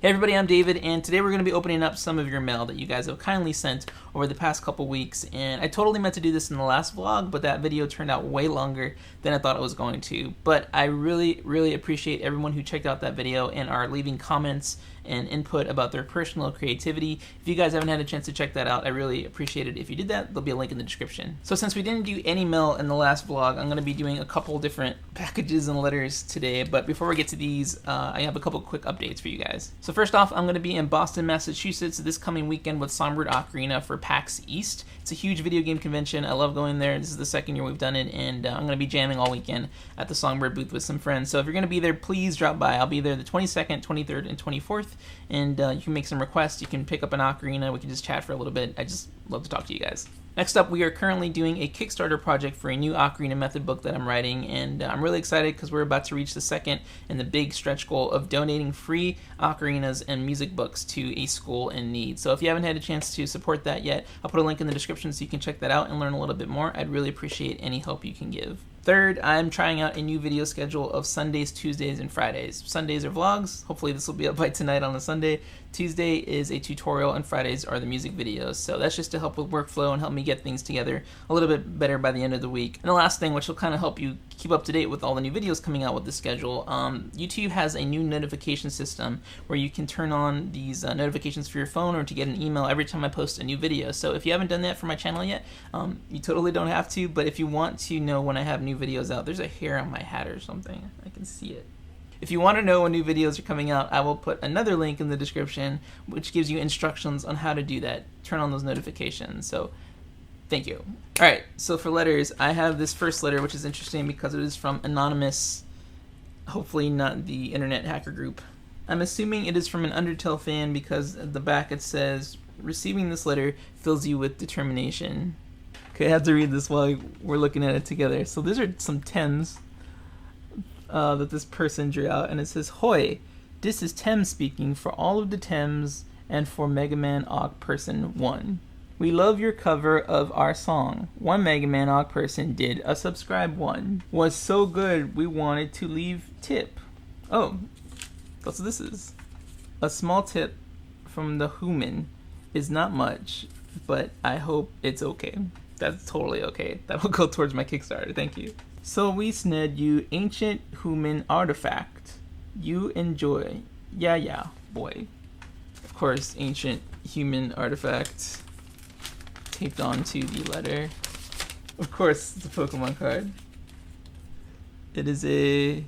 Hey everybody, I'm David, and today we're going to be opening up some of your mail that you guys have kindly sent over the past couple weeks. And I totally meant to do this in the last vlog, but that video turned out way longer than I thought it was going to. But I really appreciate everyone who checked out that video and are leaving comments and input about their personal creativity. If you guys haven't had a chance to check that out, I really appreciate it if you did that. There'll be a link in the description. So since we didn't do any mail in the last vlog, I'm going to be doing a couple different packages and letters today. But before we get to these, I have a couple quick updates for you guys. So first off, I'm going to be in Boston, Massachusetts this coming weekend with Songbird Ocarina for PAX East. It's a huge video game convention. I love going there. This is the second year we've done it, and I'm going to be jamming all weekend at the Songbird booth with some friends. So if you're going to be there, please drop by. I'll be there the 22nd, 23rd, and 24th, and you can make some requests. You can pick up an ocarina. We can just chat for a little bit. I just love to talk to you guys. Next up, we are currently doing a Kickstarter project for a new Ocarina method book that I'm writing, and I'm really excited because we're about to reach the second and the big stretch goal of donating free ocarinas and music books to a school in need. So if you haven't had a chance to support that yet, I'll put a link in the description so you can check that out and learn a little bit more. I'd really appreciate any help you can give. Third, I'm trying out a new video schedule of Sundays, Tuesdays, and Fridays. Sundays are vlogs. Hopefully this will be up by tonight on a Sunday. Tuesday is a tutorial, and Fridays are the music videos. So that's just to help with workflow and help me get things together a little bit better by the end of the week. And the last thing, which will kind of help you keep up to date with all the new videos coming out with the schedule, YouTube has a new notification system where you can turn on these notifications for your phone or to get an email every time I post a new video. So if you haven't done that for my channel yet, you totally don't have to, but if you want to know when I have new videos out, there's a hair on my hat or something. I can see it. If you want to know when new videos are coming out, I will put another link in the description which gives you instructions on how to do that. Turn on those notifications. So thank you. Alright, so for letters, I have this first letter, which is interesting because it is from anonymous, hopefully not the internet hacker group. I'm assuming it is from an Undertale fan because at the back it says, "Receiving this letter fills you with determination." Okay, I have to read this while we're looking at it together. So these are some Thames that this person drew out, and it says, "Hoi, this is Thames speaking for all of the Thames and for Mega Man Og Person 1. We love your cover of our song. One Mega Man Og person did a subscribe one. Was so good we wanted to leave tip." Oh, that's what this is. "A small tip from the human is not much, but I hope it's okay." That's totally okay. That will go towards my Kickstarter. Thank you. "So we sned you ancient human artifact. You enjoy. Yeah, boy." Of course, ancient human artifact taped onto the letter. Of course, it's a Pokemon card. It is a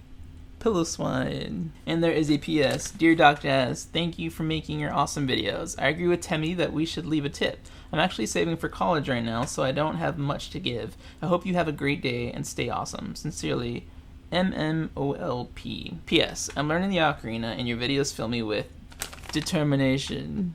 Piloswine. And there is a PS. "Dear Doc Jazz, thank you for making your awesome videos. I agree with Temmie that we should leave a tip. I'm actually saving for college right now, so I don't have much to give. I hope you have a great day and stay awesome. Sincerely, MMOLP. P.S. I'm learning the ocarina, and your videos fill me with determination."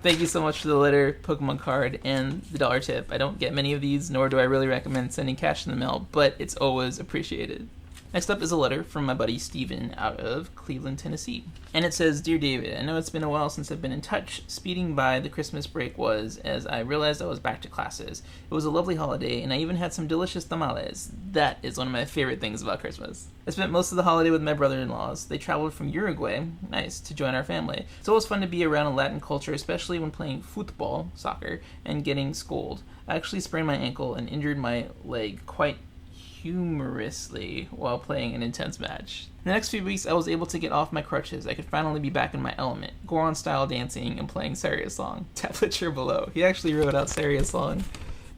Thank you so much for the letter, Pokemon card, and the dollar tip. I don't get many of these, nor do I really recommend sending cash in the mail, but it's always appreciated. Next up is a letter from my buddy Steven out of Cleveland, Tennessee. And it says, "Dear David, I know it's been a while since I've been in touch. Speeding by the Christmas break was as I realized I was back to classes. It was a lovely holiday, and I even had some delicious tamales. That is one of my favorite things about Christmas. I spent most of the holiday with my brother-in-laws. They traveled from Uruguay, nice, to join our family. It's always fun to be around a Latin culture, especially when playing football, soccer, and getting scolded. I actually sprained my ankle and injured my leg quite humorously while playing an intense match. In the next few weeks, I was able to get off my crutches. I could finally be back in my element, Goron-style dancing and playing Saria's Song." Tablature below. He actually wrote out Saria's Song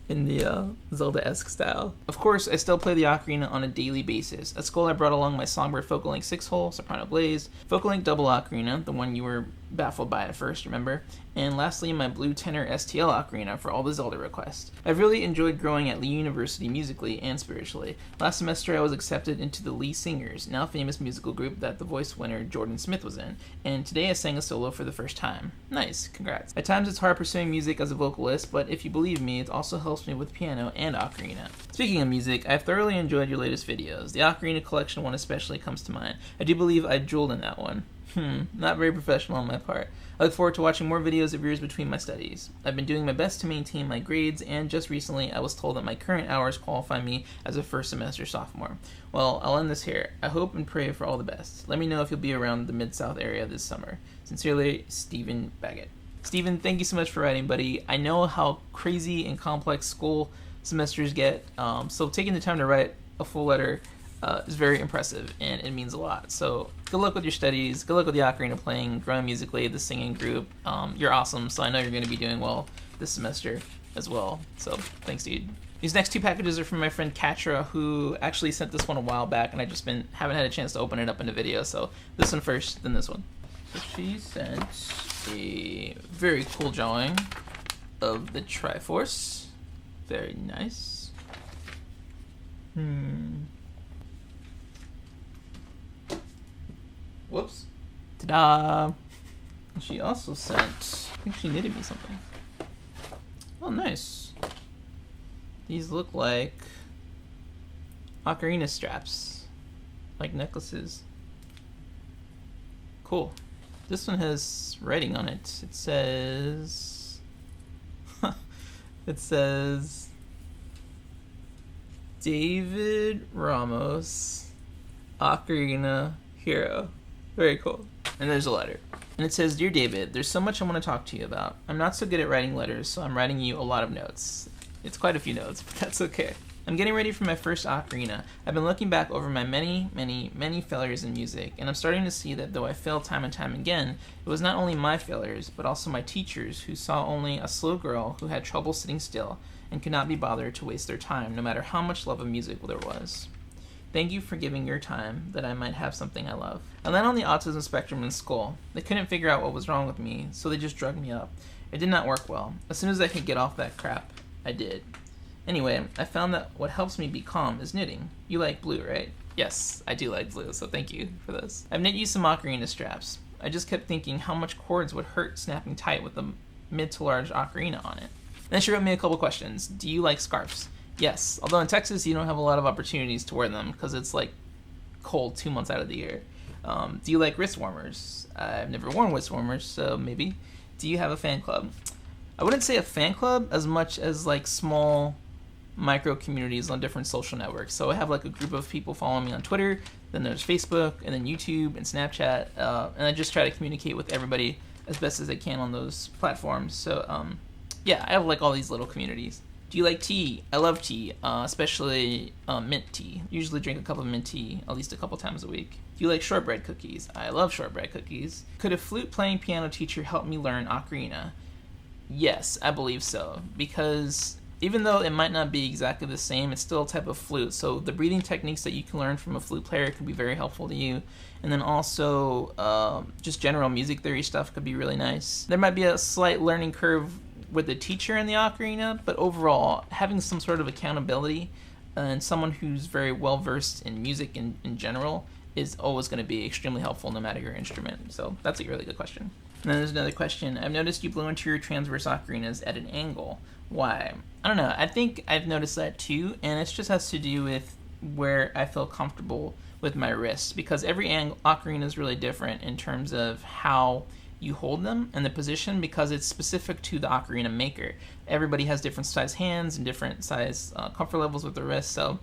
in the Zelda-esque style. "Of course, I still play the ocarina on a daily basis. At school, I brought along my Songbird Focalink 6-hole, Soprano Glazed, Focalink Double Ocarina, the one you were baffled by at first, remember? And lastly, my Blue Tenor STL Ocarina for all the Zelda requests. I've really enjoyed growing at Lee University musically and spiritually. Last semester, I was accepted into the Lee Singers, now famous musical group that the voice winner Jordan Smith was in, and today I sang a solo for the first time. Nice, congrats. At times, it's hard pursuing music as a vocalist, but if you believe me, it also helps me with piano and ocarina. Speaking of music, I've thoroughly enjoyed your latest videos. The Ocarina Collection one especially comes to mind. I do believe I drooled in that one. Not very professional on my part. I look forward to watching more videos of yours between my studies. I've been doing my best to maintain my grades, and just recently I was told that my current hours qualify me as a first semester sophomore. Well, I'll end this here. I hope and pray for all the best. Let me know if you'll be around the Mid-South area this summer. Sincerely, Stephen Baggett. Stephen, thank you so much for writing, buddy. I know how crazy and complex school semesters get, so taking the time to write a full letter is very impressive, and it means a lot. So good luck with your studies, good luck with the ocarina playing, growing musically, the singing group. You're awesome, so I know you're going to be doing well this semester as well. So thanks, dude. These next two packages are from my friend Katra, who actually sent this one a while back, and I just haven't had a chance to open it up in a video. So this one first, then this one. So she sent a very cool drawing of the Triforce. Very nice. Whoops. Ta-da! She also sent, I think she knitted me something. Oh, nice. These look like ocarina straps, like necklaces. Cool. This one has writing on it. It says, David Ramos, Ocarina Hero. Very cool. And there's a letter. And it says, Dear David, there's so much I want to talk to you about. I'm not so good at writing letters, so I'm writing you a lot of notes. It's quite a few notes, but that's okay. I'm getting ready for my first ocarina. I've been looking back over my many failures in music, and I'm starting to see that though I failed time and time again, it was not only my failures, but also my teachers who saw only a slow girl who had trouble sitting still and could not be bothered to waste their time, no matter how much love of music there was. Thank you for giving your time that I might have something I love. I landed on the autism spectrum in school. They couldn't figure out what was wrong with me, so they just drugged me up. It did not work well. As soon as I could get off that crap, I did. Anyway, I found that what helps me be calm is knitting. You like blue, right? Yes, I do like blue, so thank you for this. I've knit you some ocarina straps. I just kept thinking how much cords would hurt snapping tight with a mid to large ocarina on it. Then she wrote me a couple questions. Do you like scarves? Yes, although in Texas you don't have a lot of opportunities to wear them because it's like cold 2 months out of the year. Do you like wrist warmers? I've never worn wrist warmers, so maybe. Do you have a fan club? I wouldn't say a fan club as much as like small micro communities on different social networks. So I have like a group of people following me on Twitter, then there's Facebook, and then YouTube and Snapchat, and I just try to communicate with everybody as best as I can on those platforms. So yeah, I have like all these little communities. Do you like tea? I love tea, especially mint tea. Usually drink a cup of mint tea at least a couple times a week. Do you like shortbread cookies? I love shortbread cookies. Could a flute-playing piano teacher help me learn ocarina? Yes, I believe so, because even though it might not be exactly the same, it's still a type of flute, so the breathing techniques that you can learn from a flute player could be very helpful to you. And then also, just general music theory stuff could be really nice. There might be a slight learning curve with the teacher in the ocarina, but overall, having some sort of accountability and someone who's very well versed in music in general is always going to be extremely helpful no matter your instrument. So that's a really good question. And then there's another question. I've noticed you blow into your transverse ocarinas at an angle. Why? I don't know. I think I've noticed that too, and it just has to do with where I feel comfortable with my wrists, because every ocarina is really different in terms of how you hold them and the position, because it's specific to the ocarina maker. Everybody has different size hands and different size comfort levels with the wrist, so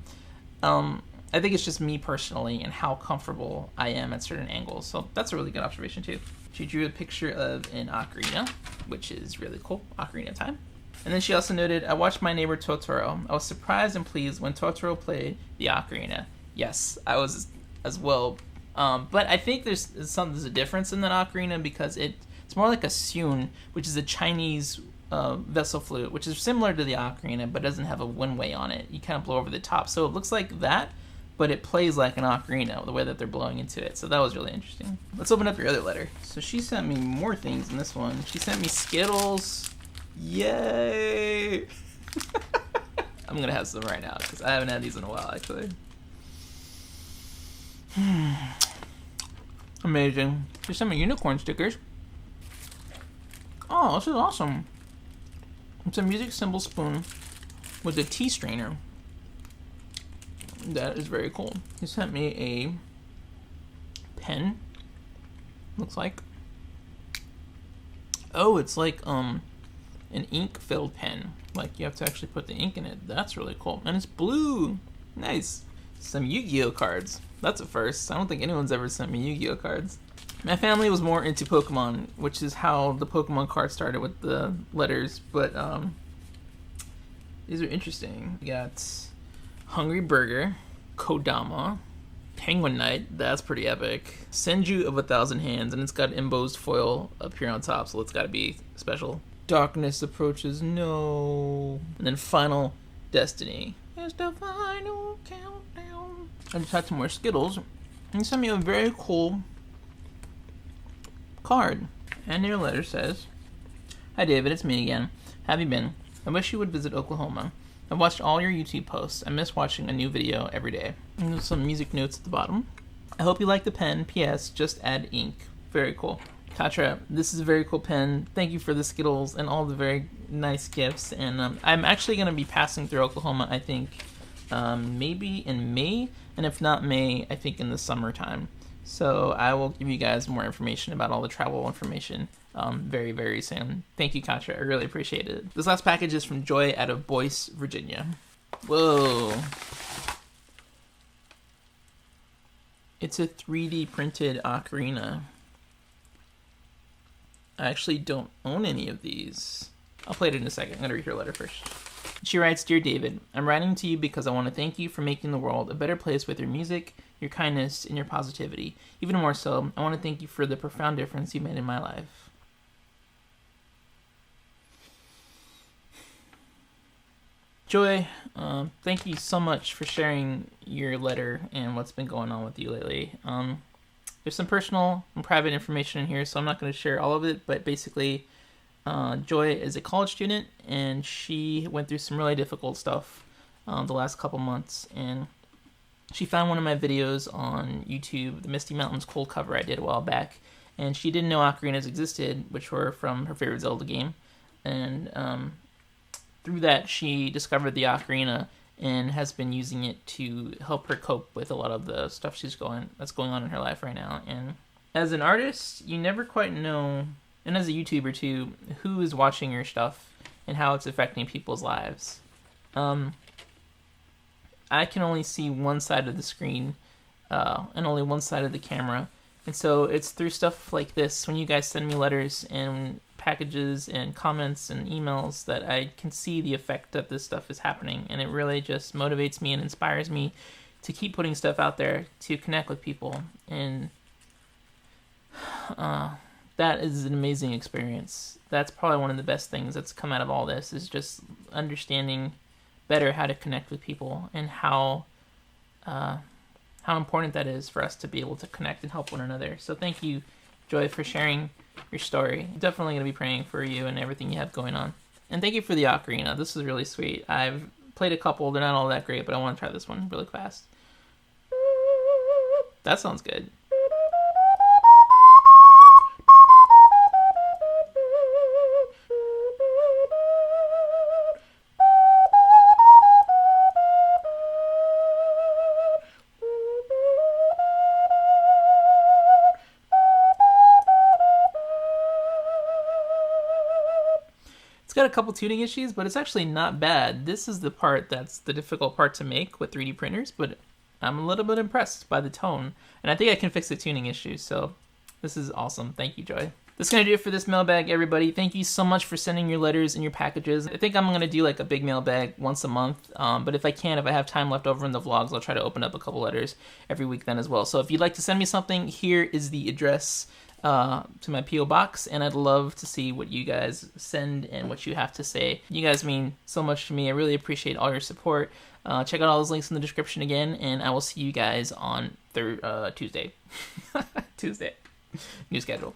I think it's just me personally and how comfortable I am at certain angles. So that's a really good observation too. She drew a picture of an ocarina, which is really cool. Ocarina time. And then she also noted, I watched My Neighbor Totoro. I was surprised and pleased when Totoro played the ocarina. Yes, I was as well. But I think there's a difference in that ocarina, because it's more like a seun, which is a Chinese vessel flute, which is similar to the ocarina, but doesn't have a windway on it. You kind of blow over the top. So it looks like that, but it plays like an ocarina, the way that they're blowing into it. So that was really interesting. Let's open up your other letter. So she sent me more things in this one. She sent me Skittles. Yay! I'm going to have some right now, because I haven't had these in a while, actually. Amazing. She sent me unicorn stickers. Oh, this is awesome. It's a music cymbal spoon with a tea strainer. That is very cool. He sent me a pen, looks like. Oh, it's like an ink-filled pen. Like you have to actually put the ink in it. That's really cool. And it's blue. Nice. Some Yu-Gi-Oh cards. That's a first. I don't think anyone's ever sent me Yu-Gi-Oh cards. My family was more into Pokemon, which is how the Pokemon card started with the letters. But these are interesting. We got Hungry Burger, Kodama, Penguin Knight. That's pretty epic. Senju of 1,000 Hands, and it's got embossed foil up here on top, so it's got to be special. Darkness Approaches, no. And then Final Destiny. It's the final countdown. I just had some more Skittles. And he sent me a very cool card. And your letter says, "Hi David, it's me again. How have you been? I wish you would visit Oklahoma. I've watched all your YouTube posts. I miss watching a new video every day." And there's some music notes at the bottom. "I hope you like the pen. P.S. Just add ink." Very cool. Katra, this is a very cool pen. Thank you for the Skittles and all the very nice gifts. And I'm actually going to be passing through Oklahoma, I think, maybe in May. And if not May, I think in the summertime. So I will give you guys more information about all the travel information very, very soon. Thank you, Katra. I really appreciate it. This last package is from Joy out of Boyce, Virginia. Whoa. It's a 3D printed ocarina. I actually don't own any of these. I'll play it in a second. I'm going to read her letter first. She writes, "Dear David, I'm writing to you because I want to thank you for making the world a better place with your music, your kindness, and your positivity. Even more so, I want to thank you for the profound difference you made in my life." Joy, thank you so much for sharing your letter and what's been going on with you lately. There's some personal and private information in here, so I'm not going to share all of it, but basically, Joy is a college student, and she went through some really difficult stuff the last couple months, and she found one of my videos on YouTube, the Misty Mountains cold cover I did a while back, and she didn't know ocarinas existed, which were from her favorite Zelda game, and through that, she discovered the ocarina and has been using it to help her cope with a lot of the stuff that's going on in her life right now. And as an artist, you never quite know, and as a YouTuber too, who is watching your stuff and how it's affecting people's lives. I can only see one side of the screen and only one side of the camera. And so it's through stuff like this, when you guys send me letters and packages and comments and emails, that I can see the effect that this stuff is happening, and it really just motivates me and inspires me to keep putting stuff out there to connect with people. And that is an amazing experience. That's probably one of the best things that's come out of all this, is just understanding better how to connect with people and how important that is for us to be able to connect and help one another. So thank you, Joy, for sharing your story. I'm definitely going to be praying for you and everything you have going on. And thank you for the ocarina. This is really sweet. I've played a couple. They're not all that great, but I want to try this one really fast. That sounds good. It's got a couple tuning issues, but it's actually not bad. This is the part that's the difficult part to make with 3D printers, but I'm a little bit impressed by the tone, and I think I can fix the tuning issues, so this is awesome. Thank you, Joy. That's going to do it for this mailbag, everybody. Thank you so much for sending your letters and your packages. I think I'm going to do like a big mailbag once a month, but if I have time left over in the vlogs, I'll try to open up a couple letters every week then as well. So if you'd like to send me something, here is the address to my P.O. box, and I'd love to see what you guys send and what you have to say. You guys mean so much to me. I really appreciate all your support. Check out all those links in the description again, and I will see you guys on Tuesday. Tuesday. New schedule.